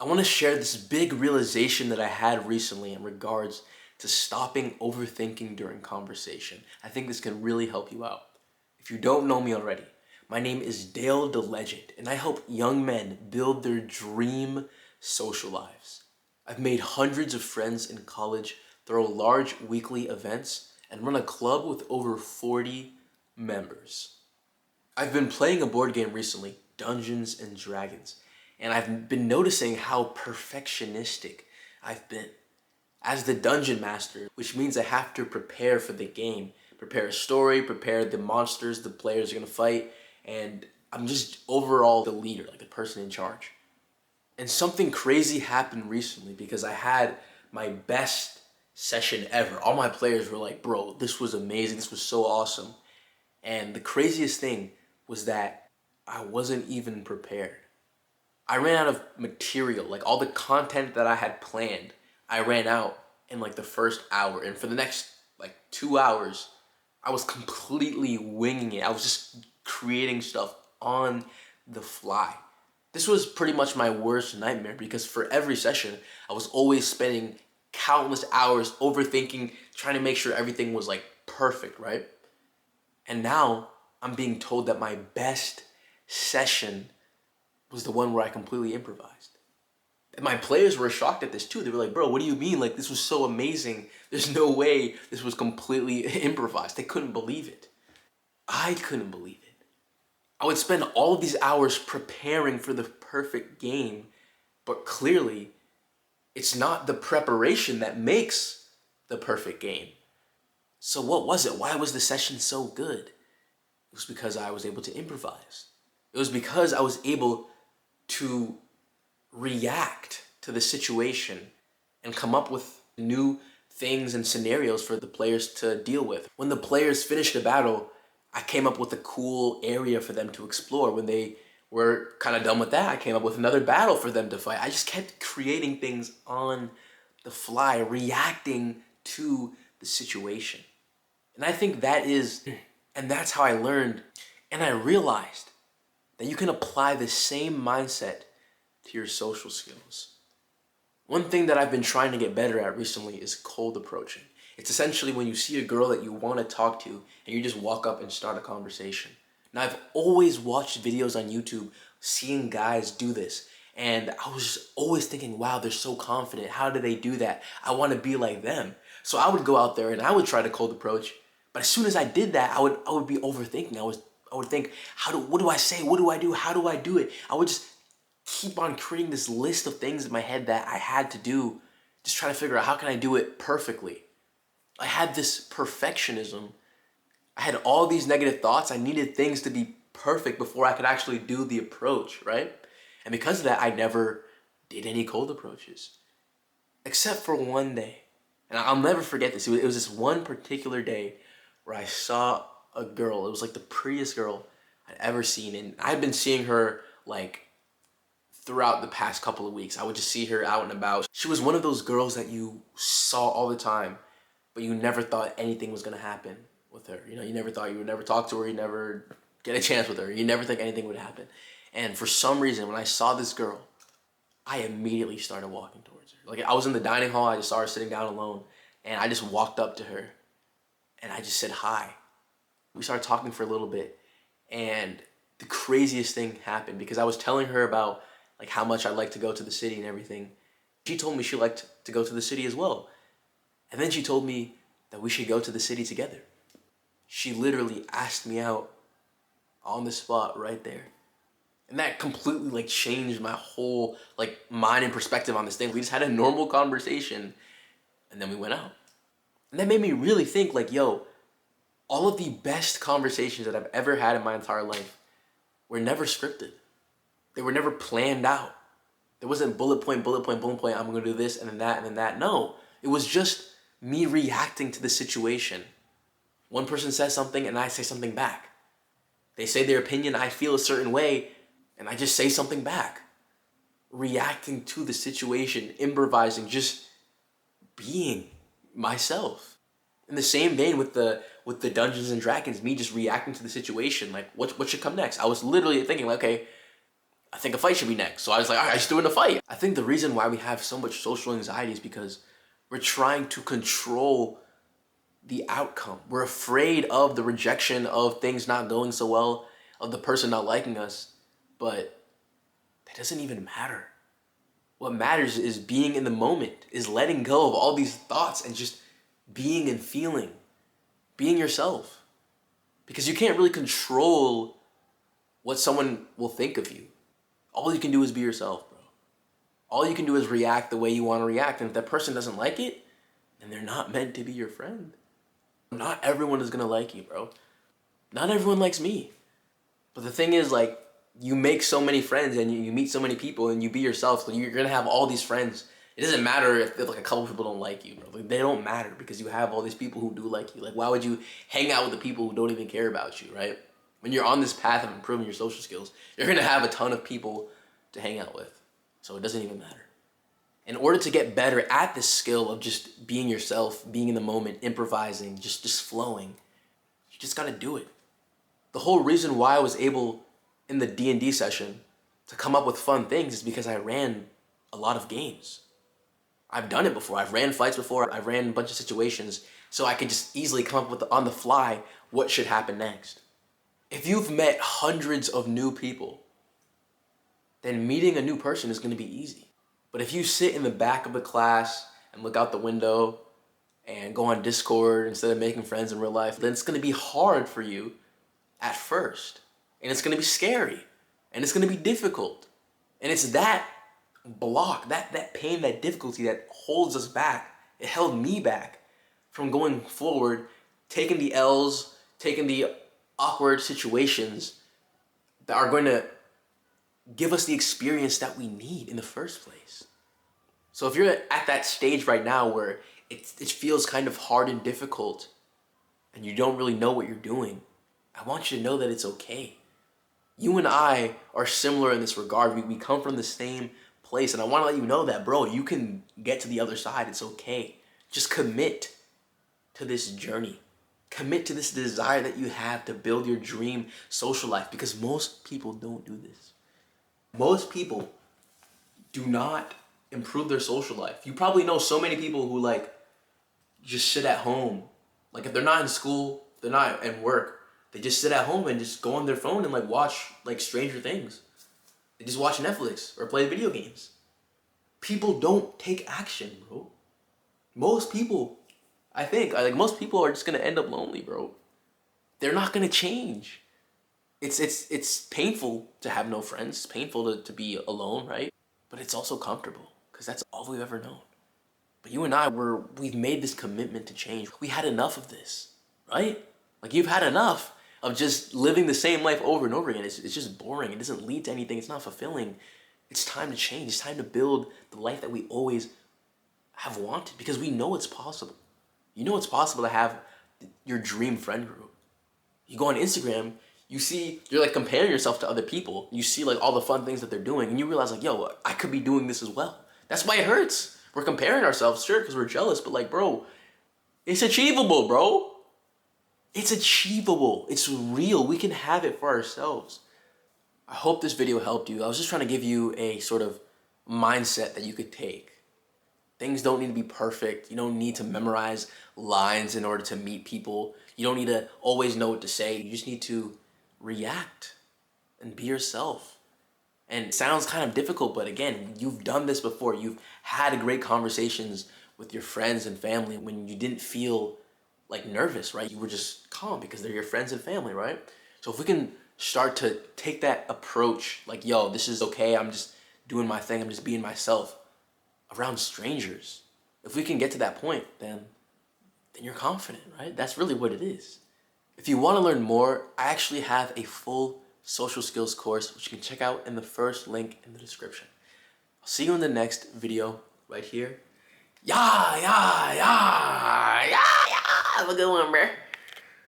want to share this big realization that I had recently in regards to stopping overthinking during conversation. I think this can really help you out. If you don't know me already, my name is Dale the Legend, and I help young men build their dream social lives. I've made hundreds of friends in college, throw large weekly events, and run a club with over 40 members. I've been playing a board game recently, Dungeons and Dragons, and I've been noticing how perfectionistic I've been. As the dungeon master, which means I have to prepare for the game, prepare a story, prepare the monsters the players are gonna fight, and I'm just overall the leader, like the person in charge. And something crazy happened recently because I had my best session ever. All my players were like, bro, this was amazing, this was so awesome. And the craziest thing was that I wasn't even prepared. I ran out of material, like all the content that I had planned, I ran out in like the first hour. And for the next like 2 hours, I was completely winging it. I was just creating stuff on the fly. This was pretty much my worst nightmare because for every session, I was always spending countless hours overthinking, trying to make sure everything was like perfect, right? And now I'm being told that my best session was the one where I completely improvised. And my players were shocked at this too. They were like, bro, what do you mean? Like, this was so amazing. There's no way this was completely improvised. They couldn't believe it. I couldn't believe it. I would spend all of these hours preparing for the perfect game, but clearly it's not the preparation that makes the perfect game. So what was it? Why was the session so good? It was because I was able to improvise. It was because I was able to react to the situation and come up with new things and scenarios for the players to deal with. When the players finished the battle, I came up with a cool area for them to explore. When they were kind of done with that, I came up with another battle for them to fight. I just kept creating things on the fly, reacting to the situation. And I think that's how I learned and I realized that you can apply the same mindset to your social skills. One thing that I've been trying to get better at recently is cold approaching. It's essentially when you see a girl that you want to talk to and you just walk up and start a conversation. Now, I've always watched videos on YouTube seeing guys do this, and I was just always thinking, wow, they're so confident. How do they do that? I want to be like them. So I would go out there and I would try to cold approach, but as soon as I did that, I would be overthinking. I would think, what do I say? What do I do? How do I do it? I would just keep on creating this list of things in my head that I had to do, just trying to figure out how can I do it perfectly. I had this perfectionism. I had all these negative thoughts. I needed things to be perfect before I could actually do the approach, right? And because of that, I never did any cold approaches. Except for one day. And I'll never forget this. It was this one particular day where I saw a girl. It was like the prettiest girl I'd ever seen. And I'd been seeing her like throughout the past couple of weeks. I would just see her out and about. She was one of those girls that you saw all the time, but you never thought anything was gonna happen with her. You never thought you would never talk to her, you never get a chance with her, you never think anything would happen. And for some reason, when I saw this girl, I immediately started walking towards her. Like, I was in the dining hall, I just saw her sitting down alone, and I just walked up to her, and I just said hi. We started talking for a little bit, and the craziest thing happened because I was telling her about like how much I like to go to the city and everything. She told me she liked to go to the city as well. And then she told me that we should go to the city together. She literally asked me out on the spot right there. And that completely like changed my whole like mind and perspective on this thing. We just had a normal conversation and then we went out. And that made me really think like, yo, all of the best conversations that I've ever had in my entire life were never scripted. They were never planned out. There wasn't bullet point, I'm gonna do this and then that and then that. No, it was just me reacting to the situation. One person says something and I say something back. They say their opinion, I feel a certain way, and I just say something back. Reacting to the situation, improvising, just being myself. In the same vein with the Dungeons and Dragons, me just reacting to the situation, like what should come next? I was literally thinking, like, okay, I think a fight should be next. So I was like, all right, I just do it in a fight. I think the reason why we have so much social anxiety is because we're trying to control the outcome. We're afraid of the rejection, of things not going so well, of the person not liking us. But that doesn't even matter. What matters is being in the moment, is letting go of all these thoughts and just being and feeling, being yourself. Because you can't really control what someone will think of you. All you can do is be yourself, bro. All you can do is react the way you want to react. And if that person doesn't like it, then they're not meant to be your friend. Not everyone is gonna like you, bro. Not everyone likes me. But the thing is, like, you make so many friends and you meet so many people and you be yourself, so you're gonna have all these friends. It doesn't matter if like a couple people don't like you, bro. Like, they don't matter because you have all these people who do like you. Like, why would you hang out with the people who don't even care about you, right? When you're on this path of improving your social skills, you're gonna have a ton of people to hang out with. So it doesn't even matter. In order to get better at this skill of just being yourself, being in the moment, improvising, just flowing, you just gotta do it. The whole reason why I was able in the D&D session to come up with fun things is because I ran a lot of games. I've done it before. I've ran fights before. I've ran a bunch of situations so I could just easily come up with on the fly what should happen next. If you've met hundreds of new people, then meeting a new person is going to be easy. But if you sit in the back of the class and look out the window and go on Discord instead of making friends in real life, then it's going to be hard for you at first. And it's going to be scary. And it's going to be difficult. And it's that block, that pain, that difficulty that holds us back. It held me back from going forward, taking the L's, taking the awkward situations that are going to give us the experience that we need in the first place. So if you're at that stage right now where it feels kind of hard and difficult and you don't really know what you're doing, I want you to know that it's okay. You and I are similar in this regard. We come from the same place, and I want to let you know that, bro, you can get to the other side. It's okay. Just commit to this journey. Commit to this desire that you have to build your dream social life, because most people don't do this. Most people do not improve their social life. You probably know so many people who like just sit at home. Like if they're not in school, they're not at work, they just sit at home and just go on their phone and like watch like Stranger Things. They just watch Netflix or play video games. People don't take action, bro. Most people, I think, like most people are just gonna end up lonely, bro. They're not gonna change. It's painful to have no friends. It's painful to be alone, right? But it's also comfortable because that's all we've ever known. But you and I, we've made this commitment to change. We had enough of this, right? Like you've had enough of just living the same life over and over again. It's just boring. It doesn't lead to anything. It's not fulfilling. It's time to change. It's time to build the life that we always have wanted because we know it's possible. You know it's possible to have your dream friend group. You go on Instagram, you see, you're like comparing yourself to other people. You see like all the fun things that they're doing and you realize like, yo, I could be doing this as well. That's why it hurts. We're comparing ourselves, sure, because we're jealous, but like, bro, it's achievable, bro. It's achievable. It's real. We can have it for ourselves. I hope this video helped you. I was just trying to give you a sort of mindset that you could take. Things don't need to be perfect. You don't need to memorize lines in order to meet people. You don't need to always know what to say. You just need to react and be yourself. And it sounds kind of difficult, but again, you've done this before. You've had great conversations with your friends and family when you didn't feel like nervous, right? You were just calm because they're your friends and family, right? So if we can start to take that approach, like, yo, this is okay. I'm just doing my thing. I'm just being myself around strangers. If we can get to that point, then you're confident, right? That's really what it is. If you want to learn more, I actually have a full social skills course, which you can check out in the first link in the description. I'll see you in the next video right here. Yeah. Have a good one, bruh.